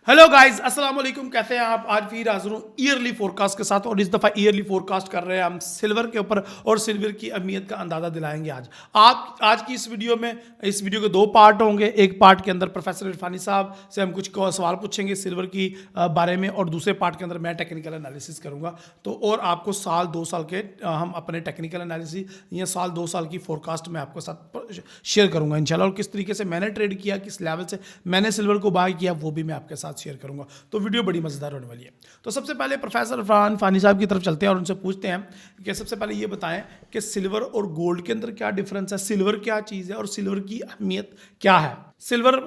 Hello guys, अस्सलाम वालेकुम। कैसे हैं आप? आज फिर हाजिर हूँ ईयरली फोरकास्ट के साथ और इस दफ़ा ईयरली फोरकास्ट कर रहे हैं हम सिल्वर के ऊपर और सिल्वर की अहमियत का अंदाज़ा दिलाएंगे। आज की इस वीडियो के दो पार्ट होंगे। एक पार्ट के अंदर प्रोफेसर इरफानी साहब से हम कुछ सवाल पूछेंगे सिल्वर की बारे में, और दूसरे पार्ट के अंदर मैं टेक्निकल एनालिसिस करूँगा। तो और आपको साल 2 साल के हम अपने टेक्निकल एनालिसिस या साल 2 साल की फोरकास्ट में आपके साथ शेयर करूँगा इंशाल्लाह, और किस तरीके से मैंने ट्रेड किया, किस लेवल से मैंने सिल्वर को बाय किया, वो भी मैं आपके साथ शेयर करूंगा। तो वीडियो बड़ी मजेदार होने वाली है। तो सबसे पहले प्रोफेसर इरफान फानी साहब की तरफ चलते हैं और उनसे पूछते हैं कि सबसे पहले ये बताएं कि सिल्वर और गोल्ड के अंदर क्या डिफरेंस है, सिल्वर क्या चीज़ है और सिल्वर की अहमियत क्या है। सिल्वर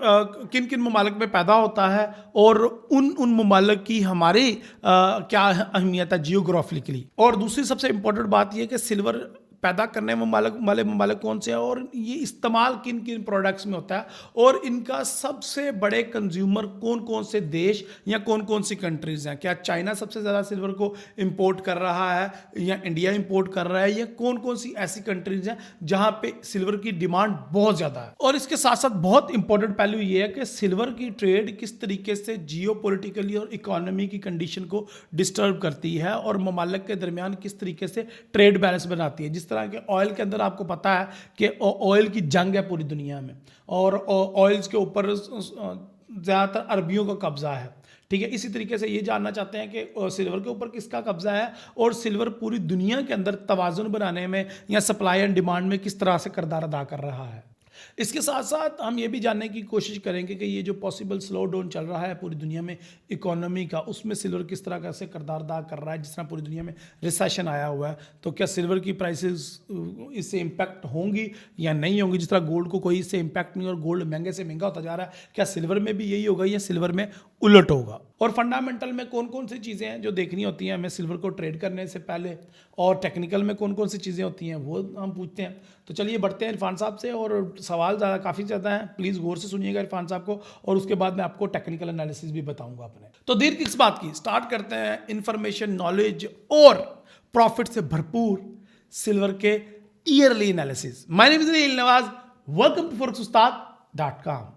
किन किन ममालिक में पैदा होता है और उन ममालिक की हमारी क्या अहमियत है जियोग्राफिकली। और दूसरी सबसे इंपॉर्टेंट बात यह कि सिल्वर पैदा करने वाले ममालिक कौन से हैं और ये इस्तेमाल किन किन प्रोडक्ट्स में होता है, और इनका सबसे बड़े कंज्यूमर कौन कौन से देश या कौन कौन सी कंट्रीज़ हैं। क्या चाइना सबसे ज़्यादा सिल्वर को इंपोर्ट कर रहा है या इंडिया इंपोर्ट कर रहा है, या कौन कौन सी ऐसी कंट्रीज़ हैं जहां पे सिल्वर की डिमांड बहुत ज़्यादा है। और इसके साथ साथ बहुत इंपॉर्टेंट पहलू ये है कि सिल्वर की ट्रेड किस तरीके से जियो पोलिटिकली और इकोनॉमी की कंडीशन को डिस्टर्ब करती है और ममालिक के दरमियान किस तरीके से ट्रेड बैलेंस बनाती है। जिस तरह के ऑयल के अंदर आपको पता है कि ऑयल की जंग है पूरी दुनिया में, और ऑयल्स के ऊपर ज़्यादातर अरबियों का कब्जा है। ठीक है, इसी तरीके से ये जानना चाहते हैं कि सिल्वर के ऊपर किसका कब्जा है और सिल्वर पूरी दुनिया के अंदर तवाज़ुन बनाने में या सप्लाई एंड डिमांड में किस तरह से किरदार अदा कर रहा है। इसके साथ साथ हम ये भी जानने की कोशिश करेंगे कि ये जो पॉसिबल स्लो डाउन चल रहा है पूरी दुनिया में इकोनॉमी का, उसमें सिल्वर किस तरह का से किरदार अदा कर रहा है। जिस तरह पूरी दुनिया में रिसेशन आया हुआ है, तो क्या सिल्वर की प्राइसेस इससे इम्पैक्ट होंगी या नहीं होंगी। जिस तरह गोल्ड को कोई इससे इम्पैक्ट नहीं और गोल्ड महंगे से महंगा होता जा रहा है, क्या सिल्वर में भी यही होगा या सिल्वर में उलट होगा। और फंडामेंटल में कौन कौन सी चीज़ें हैं जो देखनी होती हैं हमें सिल्वर को ट्रेड करने से पहले, और टेक्निकल में कौन कौन सी चीज़ें होती हैं वो हम पूछते हैं। तो चलिए बढ़ते हैं इरफान साहब से, और सवाल काफ़ी ज़्यादा हैं, प्लीज़ गौर से सुनिएगा इरफान साहब को, और उसके बाद मैं आपको टेक्निकल एनालिसिस भी बताऊंगा अपने। तो देर किस बात की, स्टार्ट करते हैं इंफॉर्मेशन, नॉलेज और प्रॉफिट से भरपूर सिल्वर के early analysis. My name is Neel Nawaz, welcome to forex-ustad.com।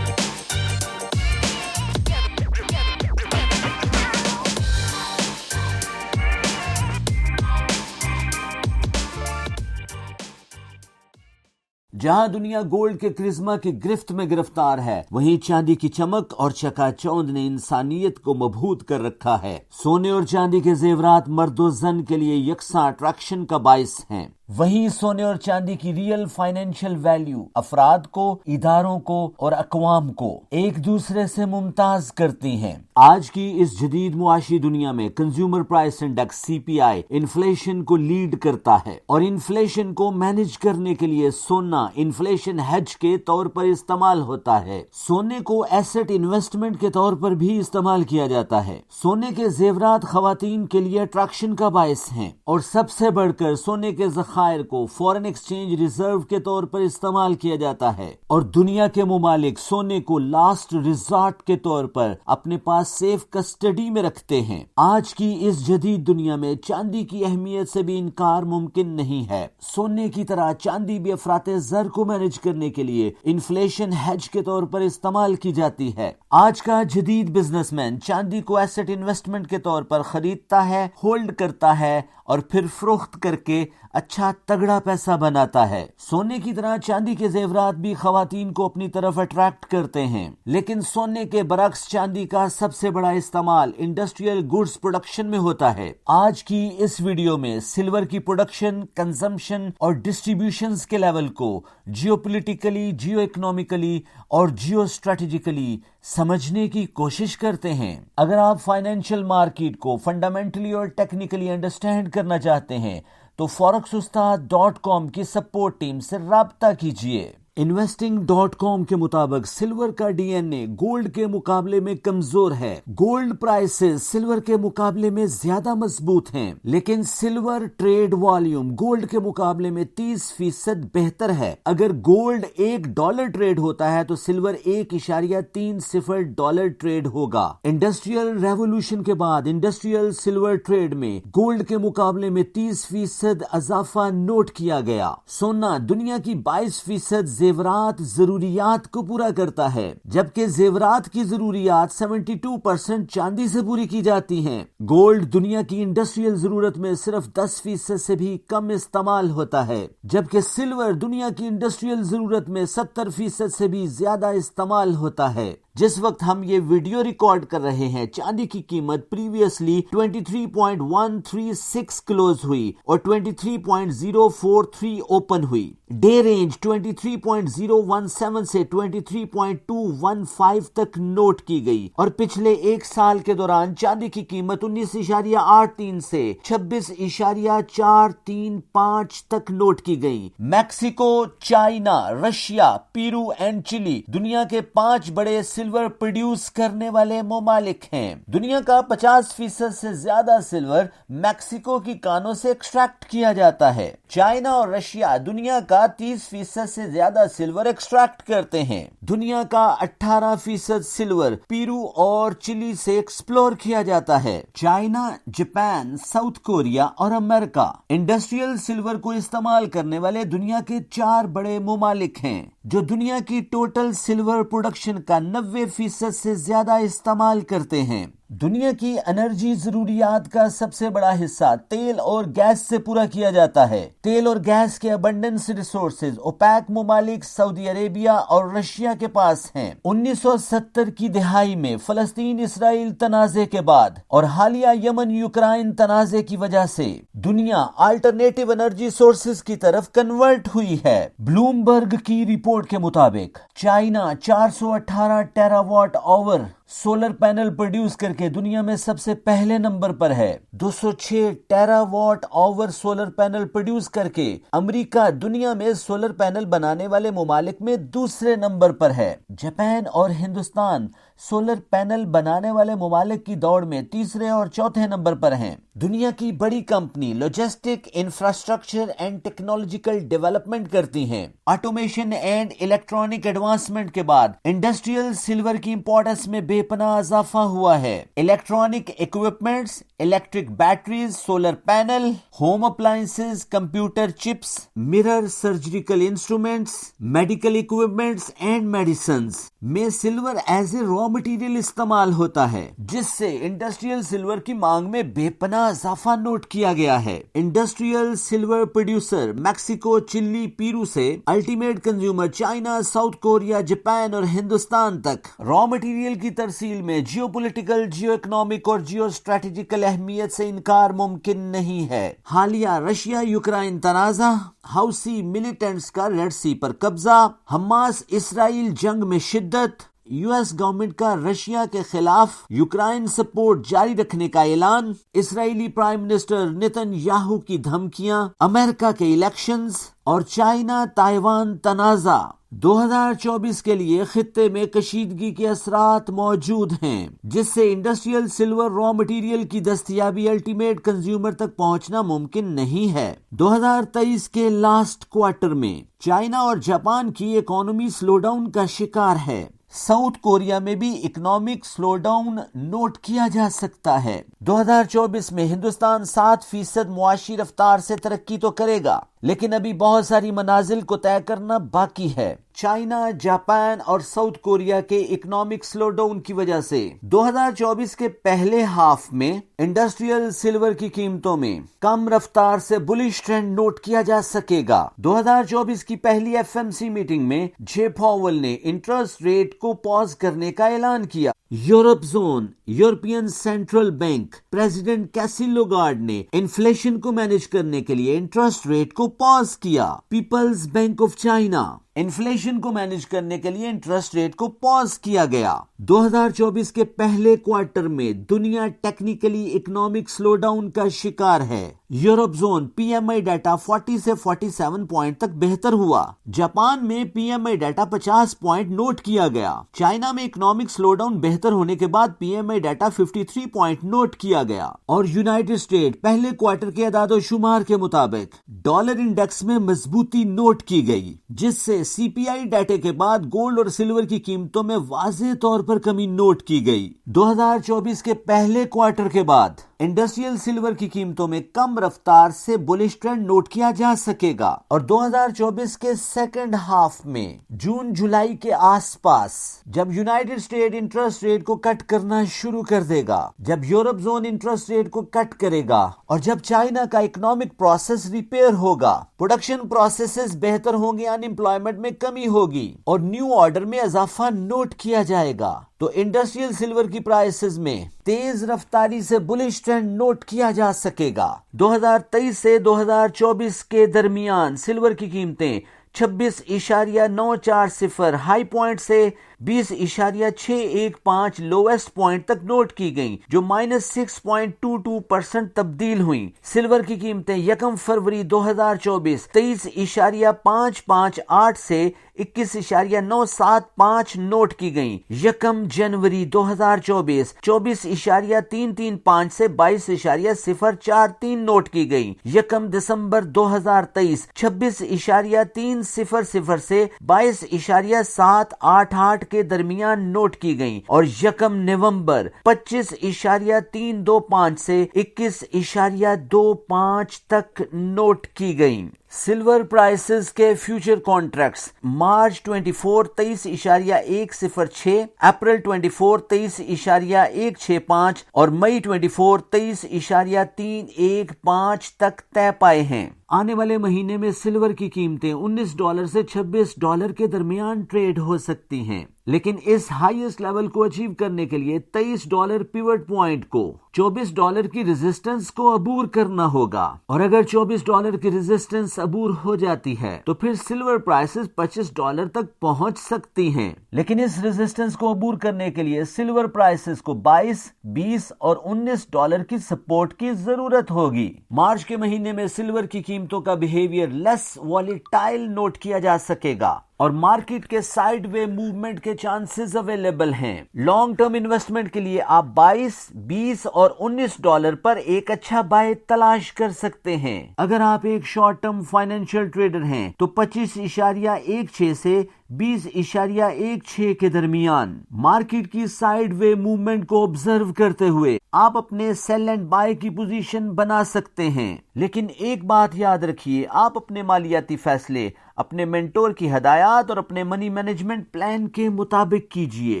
जहां दुनिया गोल्ड के क्रिश्मा की गिरफ्त में गिरफ्तार है, वहीं चांदी की चमक और चकाचौंध ने इंसानियत को मबहूत कर रखा है। सोने और चांदी के जेवरात मर्दो जन के लिए यकसा अट्रैक्शन का बाइस हैं। वहीं सोने और चांदी की रियल फाइनेंशियल वैल्यू अफराद को, इदारों को और अकवाम को एक दूसरे से मुमताज करती हैं। आज की इस जदीद मुआशी दुनिया में consumer price index CPI inflation को लीड करता है, और इन्फ्लेशन को मैनेज करने के लिए सोना इन्फ्लेशन हेज के तौर पर इस्तेमाल होता है। सोने को एसेट इन्वेस्टमेंट के तौर पर भी इस्तेमाल किया जाता है। सोने के जेवरात खवातीन के लिए अट्रैक्शन का बायस हैं, और सबसे बढ़कर सोने के ज़खायर को फॉरेन एक्सचेंज रिजर्व के तौर पर इस्तेमाल किया जाता है, और दुनिया के मुमालिक सोने को लास्ट रिजॉर्ट के तौर पर अपने पास सेफ कस्टडी में रखते हैं। आज की इस जदीद दुनिया में चांदी की अहमियत से भी इनकार मुमकिन नहीं है। सोने की तरह चांदी भी अफराते जर को मैनेज करने के लिए इन्फ्लेशन हेज के तौर पर इस्तेमाल की जाती है। आज का जदीद बिजनेसमैन चांदी को एसेट इन्वेस्टमेंट के तौर पर खरीदता है, होल्ड करता है और फिर फरोख्त करके अच्छा तगड़ा पैसा बनाता है। सोने की तरह चांदी के जेवरात भी खवातीन को अपनी तरफ अट्रैक्ट करते हैं, लेकिन सोने के बरक्स चांदी का सबसे बड़ा इस्तेमाल इंडस्ट्रियल गुड्स प्रोडक्शन में होता है। आज की इस वीडियो में सिल्वर की प्रोडक्शन, कंजम्पशन और डिस्ट्रीब्यूशन के लेवल को जियोपॉलिटिकली, जियो इकोनॉमिकली और जियो स्ट्रेटेजिकली समझने की कोशिश करते हैं। अगर आप फाइनेंशियल मार्केट को फंडामेंटली और टेक्निकली अंडरस्टैंड करना चाहते हैं तो forex-ustad.com की सपोर्ट टीम से राब्ता कीजिए। Investing.com के मुताबिक सिल्वर का डीएनए गोल्ड के मुकाबले में कमजोर है। गोल्ड प्राइसेस सिल्वर के मुकाबले में ज्यादा मजबूत हैं, लेकिन सिल्वर ट्रेड वॉल्यूम गोल्ड के मुकाबले में 30% बेहतर है। अगर गोल्ड $1 ट्रेड होता है तो सिल्वर $1.30 ट्रेड होगा। इंडस्ट्रियल रेवोल्यूशन के बाद इंडस्ट्रियल सिल्वर ट्रेड में गोल्ड के मुकाबले में 30% इजाफा नोट किया गया। सोना दुनिया की 22% जेवरात जरूरियात को पूरा करता है, जबकि जेवरात की जरूरियात 72% चांदी से पूरी की जाती हैं। गोल्ड दुनिया की इंडस्ट्रियल जरूरत में सिर्फ 10% से भी कम इस्तेमाल होता है, जबकि सिल्वर दुनिया की इंडस्ट्रियल जरूरत में 70% से भी ज्यादा इस्तेमाल होता है। जिस वक्त हम ये वीडियो रिकॉर्ड कर रहे हैं, चांदी की कीमत प्रीवियसली 23.136 क्लोज हुई और 23.043 ओपन हुई। डे रेंज 23.017 से 23.215 तक नोट की गई और पिछले एक साल के दौरान चांदी की कीमत 19.83 से 26.435 तक नोट की गई। Mexico, China, Russia, Peru and Chile दुनिया के 5 बड़े सिल्वर प्रोड्यूस करने वाले ममालिक हैं। दुनिया का 50% से ज्यादा सिल्वर मैक्सिको की कानों से एक्सट्रैक्ट किया जाता है। चाइना और रशिया दुनिया का 30% से ज्यादा सिल्वर एक्सट्रैक्ट करते हैं। दुनिया का 18% सिल्वर पेरू और चिली से एक्सप्लोर किया जाता है। चाइना, जापान, साउथ कोरिया और अमेरिका इंडस्ट्रियल सिल्वर को इस्तेमाल करने वाले दुनिया के 4 बड़े ममालिक हैं, जो दुनिया की टोटल सिल्वर प्रोडक्शन का 90% से ज्यादा इस्तेमाल करते हैं। दुनिया की एनर्जी जरूरियात का सबसे बड़ा हिस्सा तेल और गैस से पूरा किया जाता है। तेल और गैस के अबंडेंस रिसोर्सेज ओपेक ममालिक, सऊदी अरेबिया और रशिया के पास हैं। 1970 की दिहाई में फलस्तीन इसराइल तनाजे के बाद और हालिया यमन यूक्रेन तनाजे की वजह से दुनिया अल्टरनेटिव एनर्जी सोर्सेज की तरफ कन्वर्ट हुई है। ब्लूमबर्ग की रिपोर्ट के मुताबिक China 418 terawatt hour solar panel produce करके दुनिया में सबसे पहले नंबर पर है। 206 terawatt hour solar panel produce करके अमेरिका दुनिया में सोलर पैनल बनाने वाले ममालिक में दूसरे नंबर पर है। जापान और हिंदुस्तान सोलर पैनल बनाने वाले ममालिक की दौड़ में तीसरे और चौथे नंबर पर हैं। दुनिया की बड़ी company logistic, infrastructure and technological development करती हैं। ऑटोमेशन एंड इलेक्ट्रॉनिक एडवांसमेंट के बाद इंडस्ट्रियल सिल्वर की इंपॉर्टेंस में बेपनाह इजाफा हुआ है। Electronic equipments, electric batteries, solar panel, home appliances, computer chips, mirror, surgical instruments, medical equipments and medicines में silver as a raw material इस्तेमाल होता है, जिससे इंडस्ट्रियल सिल्वर की मांग में बेपनाह इजाफा नोट किया गया है। Industrial silver producer Mexico, Chile, Peru से ultimate consumer China, South Korea, Japan और हिंदुस्तान तक रॉ मटेरियल की तरसील में जियोपॉलिटिकल, जियो इकोनॉमिक और जियो स्ट्रेटेजिकल अहमियत से इनकार मुमकिन नहीं है। हालिया रशिया यूक्रेन तनाजा, हाउसी मिलिटेंट्स का रेड सी पर कब्जा, हमास इसराइल जंग में शिद्दत, यूएस गवर्नमेंट का रशिया के खिलाफ यूक्रेन सपोर्ट जारी रखने का ऐलान, इसराइली प्राइम मिनिस्टर नेतन्याहू की धमकियां, अमेरिका के इलेक्शंस और चाइना ताइवान तनाजा 2024 के लिए खित्ते में कशीदगी के असरात मौजूद हैं, जिससे इंडस्ट्रियल सिल्वर रॉ मटेरियल की दस्तयाबी अल्टीमेट कंज्यूमर तक पहुंचना मुमकिन नहीं है। 2023 के लास्ट क्वार्टर में चाइना और जापान की इकोनॉमी स्लोडाउन का शिकार है। साउथ कोरिया में भी इकोनॉमिक स्लोडाउन नोट किया जा सकता है। 2024 में हिंदुस्तान 7% मुआशी रफ्तार से तरक्की तो करेगा, लेकिन अभी बहुत सारी मनाजिल को तय करना बाकी है। चाइना, जापान और साउथ कोरिया के इकोनॉमिक स्लोडाउन की वजह से 2024 के पहले हाफ में इंडस्ट्रियल सिल्वर की कीमतों में कम रफ्तार से बुलिश ट्रेंड नोट किया जा सकेगा। 2024 की पहली एफएमसी मीटिंग में जे पॉवेल ने इंटरेस्ट रेट को पॉज करने का ऐलान किया। Europe zone European central bank president कैसी लोगार्ड ने इन्फ्लेशन को मैनेज करने के लिए इंटरेस्ट रेट को पॉज किया। People's Bank of China inflation को मैनेज करने के लिए इंटरेस्ट रेट को पॉज किया गया। 2024 के पहले क्वार्टर में दुनिया टेक्निकली इकोनॉमिक स्लोडाउन का शिकार है। यूरोप जोन पीएमआई डाटा 40 से 47 पॉइंट तक बेहतर हुआ। जापान में पीएमआई डाटा 50 पॉइंट नोट किया गया। चाइना में इकोनॉमिक स्लोडाउन बेहतर होने के बाद पीएमआई डाटा 53 पॉइंट नोट किया गया। और यूनाइटेड स्टेट पहले क्वार्टर के आदादोशुमार के मुताबिक डॉलर इंडेक्स में मजबूती नोट की गई, जिससे सीपीआई डाटे के बाद गोल्ड और सिल्वर की कीमतों में वाज़ेह तौर पर कमी नोट की गई। 2024 के पहले क्वार्टर के बाद इंडस्ट्रियल सिल्वर की कीमतों में कम रफ्तार से बुलिश ट्रेंड नोट किया जा सकेगा और 2024 के सेकंड हाफ में जून जुलाई के आसपास जब यूनाइटेड स्टेट इंटरेस्ट रेट को कट करना शुरू कर देगा, जब यूरोप जोन इंटरेस्ट रेट को कट करेगा और जब चाइना का इकोनॉमिक प्रोसेस रिपेयर होगा, प्रोडक्शन प्रोसेसेस बेहतर होंगे, अनएम्प्लॉयमेंट में कमी होगी और न्यू ऑर्डर में इजाफा नोट किया जाएगा, तो इंडस्ट्रियल सिल्वर की प्राइसेस में तेज रफ्तारी से बुलिश ट्रेंड नोट किया जा सकेगा। 2023 से 2024 के दरमियान सिल्वर की कीमतें 26.940 हाई पॉइंट से 20.615 लोएस्ट पॉइंट तक नोट की गई, जो -6.22% तब्दील हुई। सिल्वर की कीमतें 1 फरवरी 2024 23.558 से 21.975 नोट की गई। 1 जनवरी 2024 24.335 से 22.043 नोट की गई। 1 दिसंबर 2023 26.300 से 22.788 के दरमियान नोट की गई और 1 नवंबर 25.325 से 21.25 तक नोट की गई। सिल्वर प्राइसेस के फ्यूचर कॉन्ट्रैक्ट्स मार्च 24 23.106, अप्रैल 24 23.165 और मई 24 23.315 तक तय पाए हैं। आने वाले महीने में सिल्वर की कीमतें $19 से $26 के दरमियान ट्रेड हो सकती हैं, लेकिन इस हाईएस्ट लेवल को अचीव करने के लिए $23 पिवट पॉइंट को $24 की रेजिस्टेंस को अबूर करना होगा और अगर $24 की रेजिस्टेंस अबूर हो जाती है तो फिर सिल्वर प्राइसेस $25 तक पहुंच सकती हैं। लेकिन इस रेजिस्टेंस को अबूर करने के लिए सिल्वर प्राइसेस को 22, 20 और $19 की सपोर्ट की जरूरत होगी। मार्च के महीने में सिल्वर की कीमतों का बिहेवियर लेस वॉलेटाइल नोट किया जा सकेगा और मार्केट के साइडवे मूवमेंट के चांसेस अवेलेबल हैं। लॉन्ग टर्म इन्वेस्टमेंट के लिए आप 22, 20 और $19 पर एक अच्छा बाय तलाश कर सकते हैं। अगर आप एक शॉर्ट टर्म फाइनेंशियल ट्रेडर हैं तो 25.16 से 20.16 के दरमियान मार्केट की साइडवे मूवमेंट को ऑब्जर्व करते हुए आप अपने सेल एंड बाय की पोजीशन बना सकते हैं। लेकिन एक बात याद रखिए, आप अपने मालियाती फैसले अपने मेंटोर की हदायत और अपने मनी मैनेजमेंट प्लान के मुताबिक कीजिए।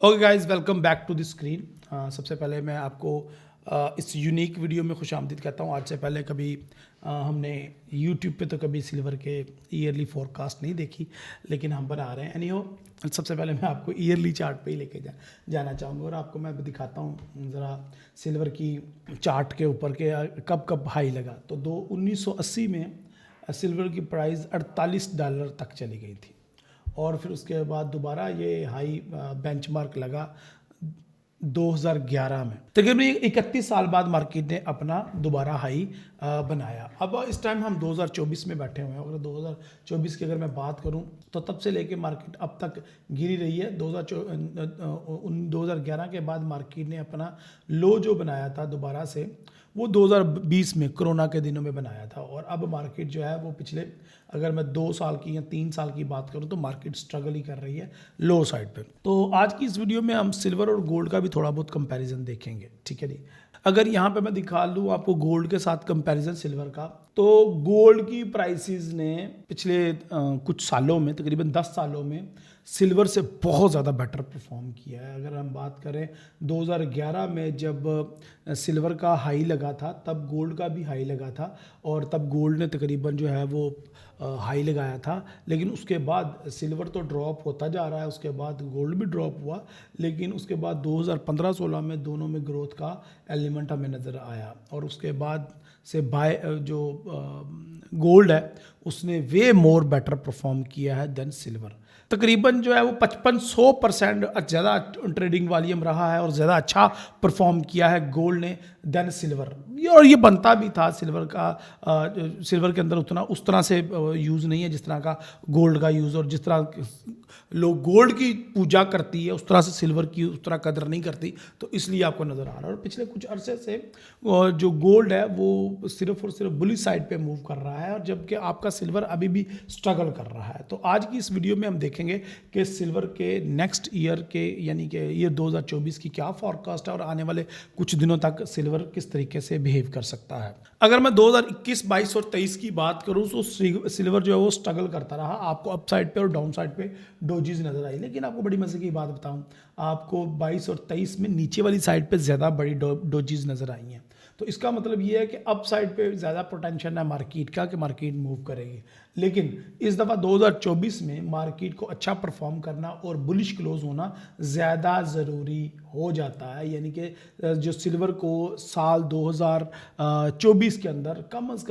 Okay guys, welcome back to the screen. सबसे पहले मैं आपको इस यूनिक वीडियो में खुशामदीद कहता हूँ। आज से पहले कभी हमने यूट्यूब पे तो कभी सिल्वर के ईयरली फोरकास्ट नहीं देखी, लेकिन हम बना रहे हैं। एनीहो, सबसे पहले मैं आपको ईयरली चार्ट पे ही लेके जाना चाहूँगा और आपको मैं दिखाता हूँ ज़रा सिल्वर की चार्ट के ऊपर के कब कब हाई लगा। तो 1980 में सिल्वर की प्राइस $48 तक चली गई थी और फिर उसके बाद दोबारा ये हाई बेंचमार्क लगा 2011 में। तकरीबन 31 साल बाद मार्केट ने अपना दोबारा हाई बनाया। अब इस टाइम हम 2024 में बैठे हुए हैं। अगर 2024 की अगर मैं बात करूं तो तब से लेके मार्केट अब तक गिरी रही है। 2011 के बाद मार्केट ने अपना लो जो बनाया था दोबारा से, वो 2020 में कोरोना के दिनों में बनाया था और अब मार्केट जो है वो पिछले, अगर मैं 2 साल की या 3 साल की बात करूं तो मार्केट स्ट्रगल ही कर रही है लो साइड पे। तो आज की इस वीडियो में हम सिल्वर और गोल्ड का भी थोड़ा बहुत कंपैरिजन देखेंगे, ठीक है जी। अगर यहाँ पे मैं दिखा लूँ आपको गोल्ड के साथ कंपैरिजन सिल्वर का, तो गोल्ड की प्राइसेस ने पिछले कुछ सालों में, तकरीबन 10 सालों में सिल्वर से बहुत ज़्यादा बेटर परफॉर्म किया है। अगर हम बात करें 2011 में जब सिल्वर का हाई लगा था तब गोल्ड का भी हाई लगा था और तब गोल्ड ने तकरीबन जो है वो हाई लगाया था, लेकिन उसके बाद सिल्वर तो ड्रॉप होता जा रहा है, उसके बाद गोल्ड भी ड्रॉप हुआ, लेकिन उसके बाद 2015-16 में दोनों में ग्रोथ का एलिमेंट हमें नज़र आया, और उसके बाद से बाय जो गोल्ड है उसने वे मोर बेटर परफॉर्म किया है देन सिल्वर। तकरीबन जो है वो 5500% ज़्यादा ट्रेडिंग वॉल्यूम रहा है और ज़्यादा अच्छा परफॉर्म किया है गोल्ड ने देन सिल्वर। और ये बनता भी था, सिल्वर के अंदर उतना उस तरह से यूज़ नहीं है जिस तरह का गोल्ड का यूज़, और जिस तरह लोग गोल्ड की पूजा करती है उस तरह से सिल्वर की उस तरह कदर नहीं करती, तो इसलिए आपको नज़र आ रहा है। और पिछले कुछ अरसे से जो गोल्ड है वो सिर्फ और सिर्फ बुलिश साइड पे मूव कर रहा है, और जबकि आपका सिल्वर अभी भी स्ट्रगल कर रहा है। तो आज की इस वीडियो में हम देखेंगे कि सिल्वर के नेक्स्ट ईयर के यानी कि ईयर 2024 की क्या फॉरकास्ट है, और आने वाले कुछ दिनों तक सिल्वर किस तरीके से बिहेव कर सकता है। अगर मैं 2021, 22 और 23 की बात करूं तो सिल्वर जो है वो स्ट्रगल करता रहा। आपको अप साइड पे और डाउन साइड पे डोजीज नजर आई, लेकिन आपको बड़ी मजे की बात बताऊं, आपको 22 और 23 में नीचे वाली साइड पे ज़्यादा बड़ी डोजीज नजर आई हैं। तो इसका मतलब ये है कि अप साइड पे ज़्यादा पोटेंशियल है मार्केट का कि मार्केट मूव करेगी, लेकिन इस दफ़ा 2024 में मार्केट को अच्छा परफॉर्म करना और बुलिश क्लोज होना ज़्यादा ज़रूरी हो जाता है। यानी कि जो सिल्वर को साल 2024 के अंदर कम से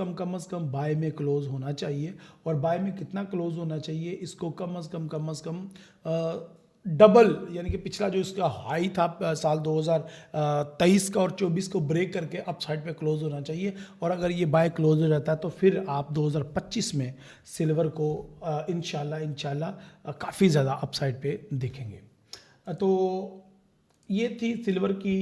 कम बाय में क्लोज होना चाहिए, और बाय में कितना क्लोज होना चाहिए, इसको कम से कम डबल, यानी कि पिछला जो इसका हाई था साल 2023 का और 24 को ब्रेक करके अप साइड पे क्लोज होना चाहिए। और अगर ये बाय क्लोज हो जाता है तो फिर आप 2025 में सिल्वर को इंशाल्लाह काफ़ी ज़्यादा अप साइड पे देखेंगे। तो ये थी सिल्वर की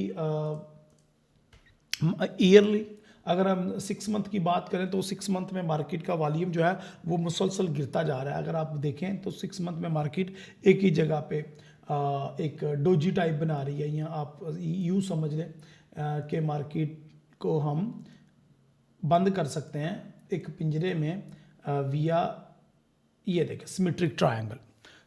ईयरली। अगर हम 6 मंथ की बात करें तो 6 मंथ में मार्केट का वॉल्यूम जो है वो मुसलसल गिरता जा रहा है। अगर आप देखें तो 6 मंथ में मार्केट एक ही जगह पे एक डोजी टाइप बना रही है। यहाँ आप यूँ समझ लें कि मार्केट को हम बंद कर सकते हैं एक पिंजरे में विया, ये देखें सिमेट्रिक ट्रायंगल।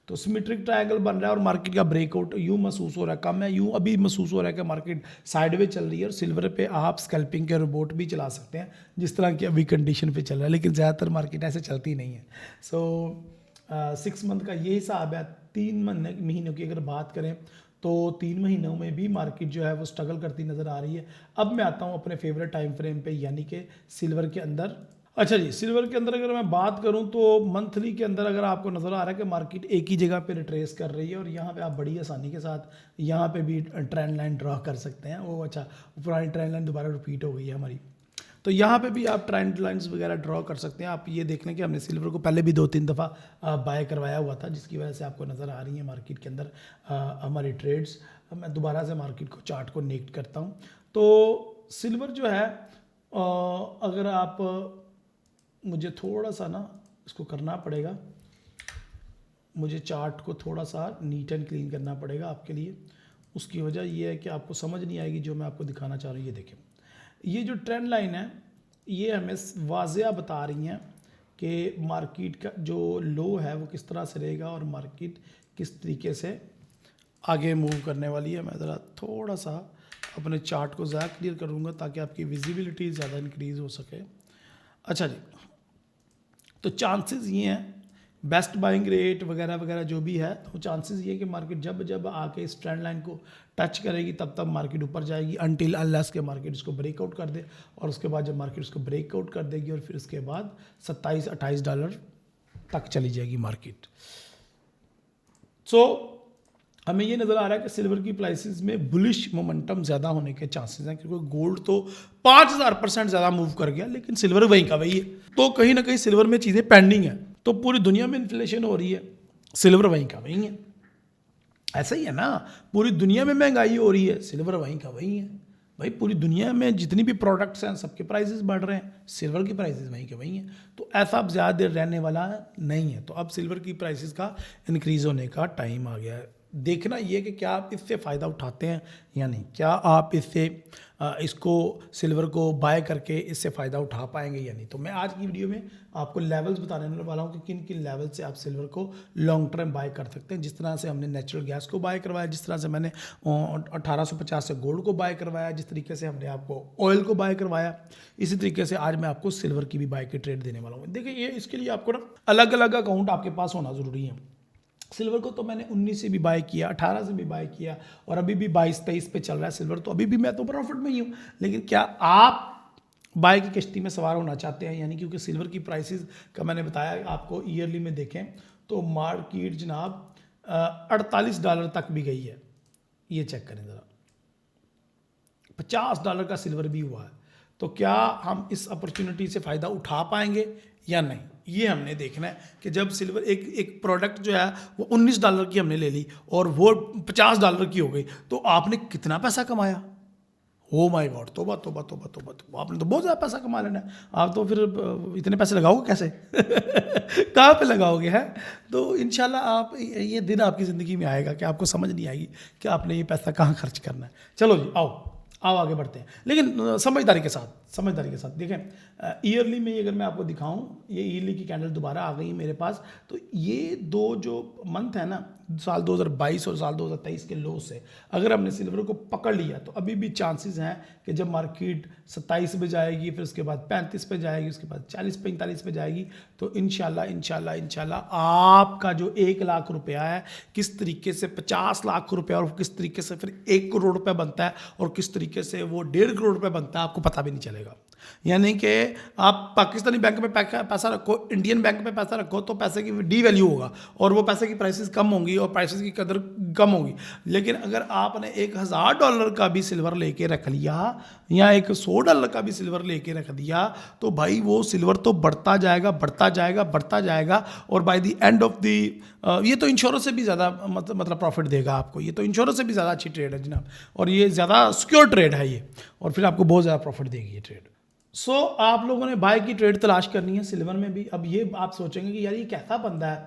तो सिमेट्रिक ट्रायंगल बन रहा है और मार्केट का ब्रेकआउट यूँ महसूस हो रहा है कम है, यूँ अभी महसूस हो रहा है कि मार्केट साइडवे चल रही है। और सिल्वर पे आप स्कैल्पिंग के रोबोट भी चला सकते हैं जिस तरह की अभी कंडीशन पे चल रहा है, लेकिन ज़्यादातर मार्केट ऐसे चलती नहीं है। सो 6 मंथ का ये हिसाब है। 3 महीनों की अगर बात करें तो 3 महीनों में भी मार्केट जो है वो स्ट्रगल करती नज़र आ रही है। अब मैं आता हूँ अपने फेवरेट टाइम फ्रेम पे, यानी कि सिल्वर के अंदर। अच्छा जी, सिल्वर के अंदर अगर मैं बात करूं तो मंथली के अंदर अगर आपको नज़र आ रहा है कि मार्केट एक ही जगह पे रिट्रेस कर रही है, और यहाँ पे आप बड़ी आसानी के साथ यहाँ पे भी ट्रेंड लाइन ड्रॉ कर सकते हैं। वो अच्छा, पुरानी ट्रेंड लाइन दोबारा रिपीट हो गई है हमारी, तो यहाँ पे भी आप ट्रेंड लाइन्स वगैरह ड्रॉ कर सकते हैं। आप ये देख लें कि हमने सिल्वर को पहले भी 2-3 दफ़ा बाय करवाया हुआ था, जिसकी वजह से आपको नज़र आ रही है मार्केट के अंदर हमारी ट्रेड्स। मैं दोबारा से मार्केट को चार्ट को नेक्ट करता हूँ। तो सिल्वर जो है अगर आप मुझे थोड़ा सा ना इसको करना पड़ेगा, मुझे चार्ट को थोड़ा सा नीट एंड क्लीन करना पड़ेगा आपके लिए। उसकी वजह ये है कि आपको समझ नहीं आएगी जो मैं आपको दिखाना चाह रहा हूँ। ये देखें, ये जो ट्रेंड लाइन है ये हमें वाज़िया बता रही हैं कि मार्केट का जो लो है वो किस तरह से रहेगा और मार्केट किस तरीके से आगे मूव करने वाली है। मैं ज़रा थोड़ा सा अपने चार्ट को ज़्यादा क्लियर करूँगा ताकि आपकी विजिबिलिटी ज़्यादा इंक्रीज़ हो सके। अच्छा जी, तो चांसेस ये हैं, बेस्ट बाइंग रेट वगैरह वगैरह जो भी है, तो चांसेस ये है कि मार्केट जब आके इस ट्रेंड लाइन को टच करेगी तब मार्केट ऊपर जाएगी, अनटिल अनलेस के मार्केट इसको ब्रेकआउट कर दे। और उसके बाद जब मार्केट इसको ब्रेकआउट कर देगी और फिर उसके बाद $27-28 तक चली जाएगी मार्केट। सो हमें ये नज़र आ रहा है कि सिल्वर की प्राइसेस में बुलिश मोमेंटम ज़्यादा होने के चांसेस हैं, क्योंकि गोल्ड तो 5000% ज़्यादा मूव कर गया, लेकिन सिल्वर वहीं का वही है। तो कहीं ना कहीं सिल्वर में चीज़ें पेंडिंग है। तो पूरी दुनिया में इन्फ्लेशन हो रही है, सिल्वर वहीं का वहीं है। ऐसा ही है ना, पूरी दुनिया में महंगाई हो रही है, सिल्वर वहीं का वहीं है। भाई पूरी दुनिया में जितनी भी प्रोडक्ट्स हैं सबके प्राइसेस बढ़ रहे हैं, सिल्वर की प्राइसेस वहीं के वहीं हैं। तो ऐसा अब ज़्यादा देर रहने वाला नहीं है। तो अब सिल्वर की प्राइसेस का इंक्रीज़ होने का टाइम आ गया है। देखना ये कि क्या आप इससे फ़ायदा उठाते हैं या नहीं, क्या आप इससे इसको सिल्वर को बाय करके इससे फ़ायदा उठा पाएंगे या नहीं। तो मैं आज की वीडियो में आपको लेवल्स बताने वाला हूँ कि किन किन लेवल से आप सिल्वर को लॉन्ग टर्म बाय कर सकते हैं। जिस तरह से हमने नेचुरल गैस को बाय करवाया, जिस तरह से मैंने 1850 से गोल्ड को बाय करवाया, जिस तरीके से हमने आपको ऑयल को बाय करवाया, इसी तरीके से आज मैं आपको सिल्वर की भी बाय की ट्रेड देने वाला हूँ। देखिए, ये इसके लिए आपको ना अलग अलग अकाउंट आपके पास होना ज़रूरी है। सिल्वर को तो मैंने 19 से भी बाय किया, 18 से भी बाय किया, और अभी भी 22-23 पे चल रहा है सिल्वर, तो अभी भी मैं तो प्रॉफिट में ही हूँ। लेकिन क्या आप बाय की किश्ती में सवार होना चाहते हैं? यानी क्योंकि सिल्वर की प्राइसेस का मैंने बताया आपको, ईयरली में देखें तो मार्केट जनाब $48 तक भी गई है। ये चेक करें ज़रा, $50 का सिल्वर भी हुआ है। तो क्या हम इस अपॉर्चुनिटी से फ़ायदा उठा पाएंगे या नहीं, ये हमने देखना है कि जब सिल्वर एक प्रोडक्ट जो है वो $19 की हमने ले ली और वो $50 की हो गई, तो आपने कितना पैसा कमाया? ओ माय गॉड, तोबा तोबा तोबा तोबा तोबा, आपने तो बहुत ज़्यादा पैसा कमा लेना है। आप तो फिर इतने पैसे लगाओगे कैसे? कहाँ पे लगाओगे है? तो इंशाल्लाह आप ये दिन आपकी ज़िंदगी में आएगा कि आपको समझ नहीं आएगी कि आपने ये पैसा कहाँ खर्च करना है। चलो जी, आओ आगे बढ़ते हैं, लेकिन समझदारी के साथ देखें। ईयरली में अगर मैं आपको दिखाऊं, ये ईयरली की कैंडल दोबारा आ गई है मेरे पास, तो ये दो जो मंथ है ना, साल 2022 और साल 2023 के लो से अगर हमने सिल्वर को पकड़ लिया तो अभी भी चांसेस हैं कि जब मार्केट 27 पे जाएगी, फिर उसके बाद 35 पे जाएगी, उसके बाद 40-45 पे जाएगी, तो इंशाल्लाह आपका जो 1 लाख रुपया है किस तरीके से 50 लाख रुपया और किस तरीके से फिर 1 करोड़ रुपया बनता है और किस तरीके से वो 1.5 करोड़ रुपया बनता है, आपको पता भी नहीं चलेगा। यानी कि आप पाकिस्तानी बैंक में पैसा रखो, इंडियन बैंक में पैसा रखो, तो पैसे की डी वैल्यू होगा और वो पैसे की प्राइसेस कम होंगी और प्राइसेस की कदर कम होगी। लेकिन अगर आपने $1000 का भी सिल्वर लेके रख लिया या $100 का भी सिल्वर लेके रख दिया, तो भाई वो सिल्वर तो बढ़ता जाएगा और by the end of the ये तो इंश्योरेंस से भी ज़्यादा मतलब प्रॉफिट देगा आपको। ये तो इंश्योरेंस से भी ज़्यादा अच्छी ट्रेड है जनाब, और ये ज़्यादा सिक्योर ट्रेड है ये, और फिर आपको बहुत ज़्यादा प्रॉफिट देगी ये ट्रेड। आप लोगों ने बाय की ट्रेड तलाश करनी है सिल्वर में भी। अब ये आप सोचेंगे कि यार ये कैसा बंदा है,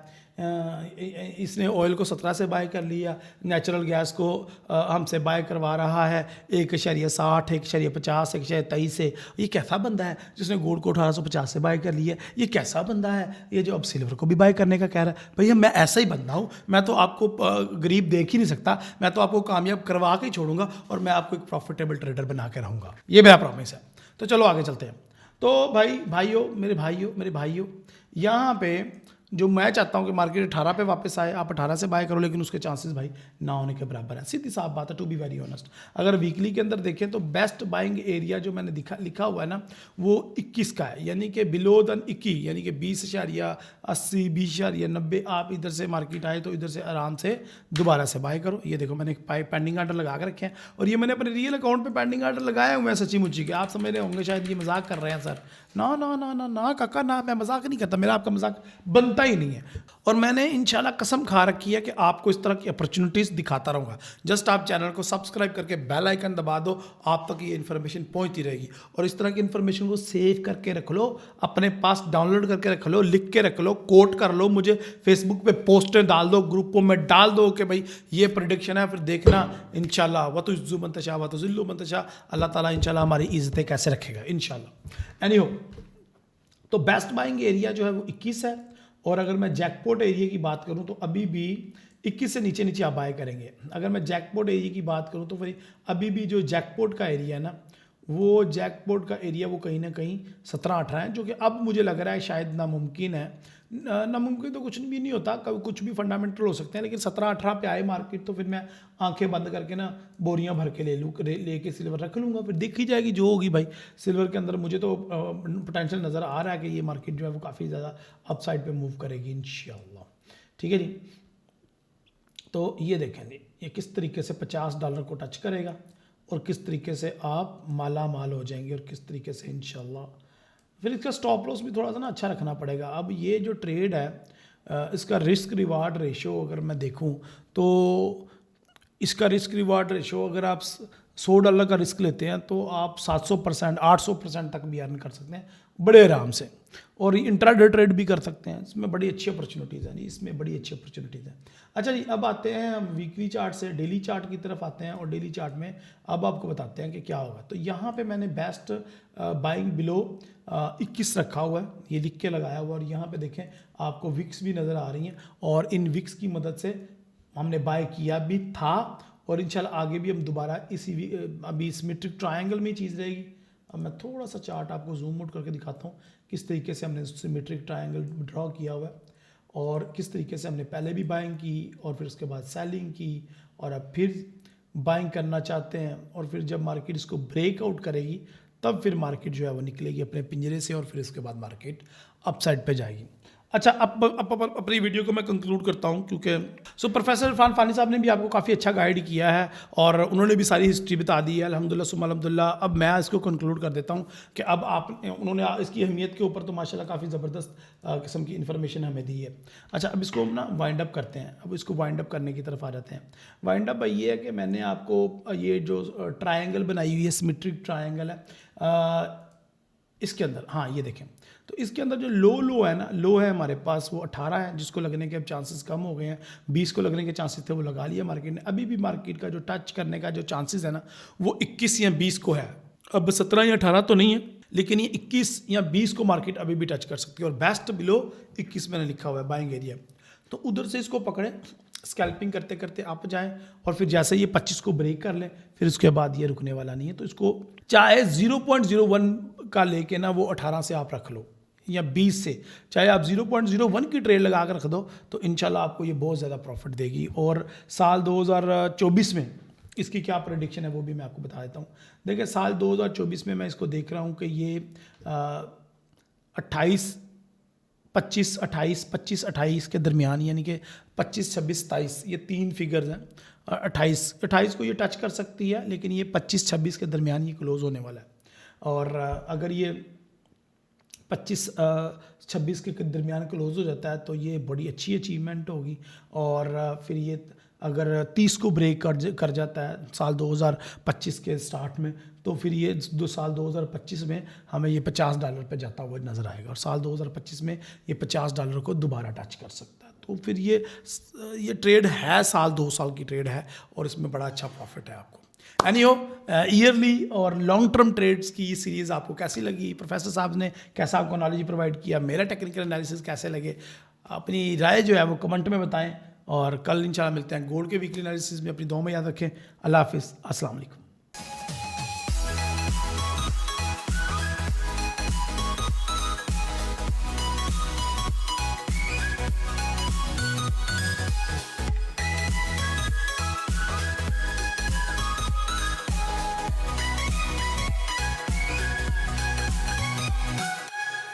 इसने ऑयल को 17 से बाय कर लिया, नेचुरल गैस को हमसे बाय करवा रहा है 1.60, 1.50, 1.23 से। ये कैसा बंदा है जिसने गोल्ड को 1850 से बाय कर लिया? ये कैसा बंदा है ये जो अब सिल्वर को भी बाय करने का कह रहा है? भैया मैं ऐसा ही बंदा हूँ, मैं तो आपको गरीब देख ही नहीं सकता, मैं तो आपको कामयाब करवा के ही छोड़ूंगा और मैं आपको एक प्रॉफिटेबल ट्रेडर बना के रहूँगा, ये मेरा प्रॉमिस है। तो चलो आगे चलते हैं। तो मेरे भाइयों, यहाँ पे जो मैं चाहता हूँ कि मार्केट 18 पे वापस आए, आप 18 से बाय करो, लेकिन उसके चांसेस भाई ना होने के बराबर है। सीधी साफ बात है, टू बी वेरी ऑनेस्ट। अगर वीकली के अंदर देखें तो बेस्ट बाइंग एरिया जो मैंने लिखा हुआ है ना, वो 21 का है, यानी कि बिलो देन 21, यानी कि 20.80, 20.90 आप इधर से मार्केट आए तो इधर से आराम से दोबारा से बाय करो। ये देखो मैंने पेंडिंग आर्डर लगा के रखे हैं, और ये मैंने अपने रियल अकाउंट पे पेंडिंग आर्डर लगाए हुए हैं सच्ची मुच्ची के। आप समझ रहे होंगे शायद ये मजाक कर रहे हैं सर, ना काका ना, मैं मजाक नहीं करता, मेरा आपका मजाक बनता ही नहीं है। और मैंने इंशाल्लाह कसम खा रखी है कि आपको इस तरह की अपॉर्चुनिटीज़ दिखाता रहूँगा। जस्ट आप चैनल को सब्सक्राइब करके बेल आइकन दबा दो, आप तक ये इन्फॉर्मेशन पहुँचती रहेगी। और इस तरह की इन्फॉर्मेशन को सेव करके रख लो, अपने पास डाउनलोड करके रख लो, लिख के रख लो, कोट कर लो, मुझे फेसबुक पे पोस्टें डाल दो, ग्रुपों में डाल दो कि भाई ये प्रेडिक्शन है, फिर देखना इंशाल्लाह वतुज़्ज़ु मन तशा वतुज़िल्लु मन तशा, अल्लाह ताला इंशाल्लाह हमारी इज़्ज़तें कैसे रखेगा इंशाल्लाह। एनीहो, तो बेस्ट बाइंग एरिया जो है वो 21 है, और अगर मैं जैकपॉट एरिया की बात करूं तो अभी भी 21 से नीचे आप बाय करेंगे। अगर मैं जैकपॉट एरिया की बात करूं तो फिर अभी भी जो जैकपॉट का एरिया है ना, वो जैकपॉट का एरिया वो कहीं ना कहीं 17-18 है, जो कि अब मुझे लग रहा है शायद नामुमकिन है। नामुमकिन तो कुछ भी नहीं होता, कभी कुछ भी फंडामेंटल हो सकते हैं, लेकिन 17-18 पे आए मार्केट तो फिर मैं आंखें बंद करके ना बोरियां भर के लेके सिल्वर रख लूँगा, फिर दिख ही जाएगी जो होगी भाई। सिल्वर के अंदर मुझे तो पोटेंशियल नज़र आ रहा है कि ये मार्केट जो है वो काफ़ी ज़्यादा अपसाइड पे मूव करेगी इंशाल्लाह। ठीक है जी, तो ये देखेंगे ये किस तरीके से $50 को टच करेगा और किस तरीके से आप माला माल हो जाएंगे, और किस तरीके से इंशाल्लाह फिर इसका स्टॉप लॉस भी थोड़ा सा ना अच्छा रखना पड़ेगा। अब ये जो ट्रेड है इसका रिस्क रिवार्ड रेशो अगर मैं देखूं तो इसका रिस्क रिवार्ड रेशो अगर आप $100 का रिस्क लेते हैं तो आप 700%, 800% तक भी अर्न कर सकते हैं बड़े आराम से, और इंट्राडे ट्रेड भी कर सकते हैं। इसमें बड़ी अच्छी अपॉर्चुनिटीज़ हैं, इसमें बड़ी अच्छी अपॉर्चुनिटीज़ हैं। अच्छा जी, अब आते हैं हम वीकली चार्ट से डेली चार्ट की तरफ आते हैं, और डेली चार्ट में अब आपको बताते हैं कि क्या होगा। तो यहाँ पे मैंने बेस्ट बाइंग बिलो 21 रखा हुआ है, ये लिख के लगाया हुआ, और यहाँ पे देखें आपको विक्स भी नज़र आ रही हैं, और इन विक्स की मदद से हमने बाय किया भी था, और इंशाल्लाह आगे भी हम दोबारा अभी इस मेट्रिक ट्रायंगल में ही चीज़ रहेगी। अब मैं थोड़ा सा चार्ट आपको जूम आउट करके दिखाता हूँ किस तरीके से हमने सिमेट्रिक ट्रायंगल ड्रॉ किया हुआ है। और किस तरीके से हमने पहले भी बाइंग की और फिर उसके बाद सेलिंग की और अब फिर बाइंग करना चाहते हैं, और फिर जब मार्केट इसको ब्रेकआउट करेगी तब फिर मार्केट जो है वो निकलेगी अपने पिंजरे से और फिर इसके बाद मार्केट अपसाइड पे जाएगी। अच्छा, अब अपनी वीडियो को मैं कंक्लूड करता हूँ, क्योंकि प्रोफेसर इरफान फ़ानी साहब ने भी आपको काफ़ी अच्छा गाइड किया है और उन्होंने भी सारी हिस्ट्री बता दी है, अल्हम्दुलिल्लाह सुम्मा अल्हम्दुलिल्लाह। अब मैं इसको कंक्लूड कर देता हूँ कि अब उन्होंने इसकी अहमियत के ऊपर तो माशाल्लाह काफ़ी ज़बरदस्त किस्म की इन्फॉर्मेशन हमें दी है। अच्छा, अब इसको हम ना वाइंड अप करते हैं, अब इसको वाइंड अप करने की तरफ आ जाते हैं। वाइंड अप ये है कि मैंने आपको ये जो ट्रायंगल बनाई हुई है, सिमेट्रिक ट्रायंगल है, इसके अंदर, हाँ ये देखें, तो इसके अंदर जो लो है ना, लो है हमारे पास वो 18 है, जिसको लगने के अब चांसेस कम हो गए हैं। 20 को लगने के चांसेस थे, वो लगा लिया मार्केट ने। अभी भी मार्केट का जो टच करने का जो चांसेस है ना, वो 21 या 20 को है। अब 17 या 18 तो नहीं है, लेकिन ये 21 या 20 को मार्केट अभी भी टच कर सकती है। और बेस्ट बिलो 21 मैंने लिखा हुआ है बाइंग एरिया, तो उधर से इसको पकड़ें, स्कैल्पिंग करते करते आप जाएं और फिर जैसे ये 25 को ब्रेक कर लें, फिर उसके बाद ये रुकने वाला नहीं है। तो इसको चाहे 0.01 का लेके ना वो 18 से आप रख लो या 20 से, चाहे आप 0.01 की ट्रेड लगा कर रख दो, तो इंशाल्लाह आपको ये बहुत ज़्यादा प्रॉफिट देगी। और साल 2024 में इसकी क्या प्रेडिक्शन है वो भी मैं आपको बता देता हूँ। देखिए, साल 2024 में मैं इसको देख रहा हूँ कि ये 25-28 के दरमियान, यानी कि 25, 26, 27 ये 3 फिगर्स हैं। 28 को ये टच कर सकती है, लेकिन ये 25, 26 के दरमियान ये क्लोज़ होने वाला है। और अगर ये 25, 26 के दरमियान क्लोज़ हो जाता है तो ये बड़ी अच्छी अचीवमेंट होगी। और फिर ये अगर 30 को ब्रेक कर जाता है साल 2025 के स्टार्ट में, तो फिर ये साल 2025 में हमें ये $50 पे जाता हुआ नज़र आएगा, और साल 2025 में ये $50 को दोबारा टच कर सकता है। तो फिर ये ट्रेड है, साल 2 साल की ट्रेड है और इसमें बड़ा अच्छा प्रॉफिट है आपको। एनीहो, ईयरली और लॉन्ग टर्म ट्रेड्स की सीरीज़ आपको कैसी लगी? प्रोफेसर साहब ने कैसा आपको नॉलेज प्रोवाइड किया? मेरा टेक्निकल एनालिसिस कैसे लगे? अपनी राय जो है वो कमेंट में बताएं, और कल इंशाल्लाह मिलते हैं गोल्ड के वीकली एनालिसिस में। अपनी दुआ में याद रखें। अल्लाह हाफिज़, अस्सलाम वालेकुम।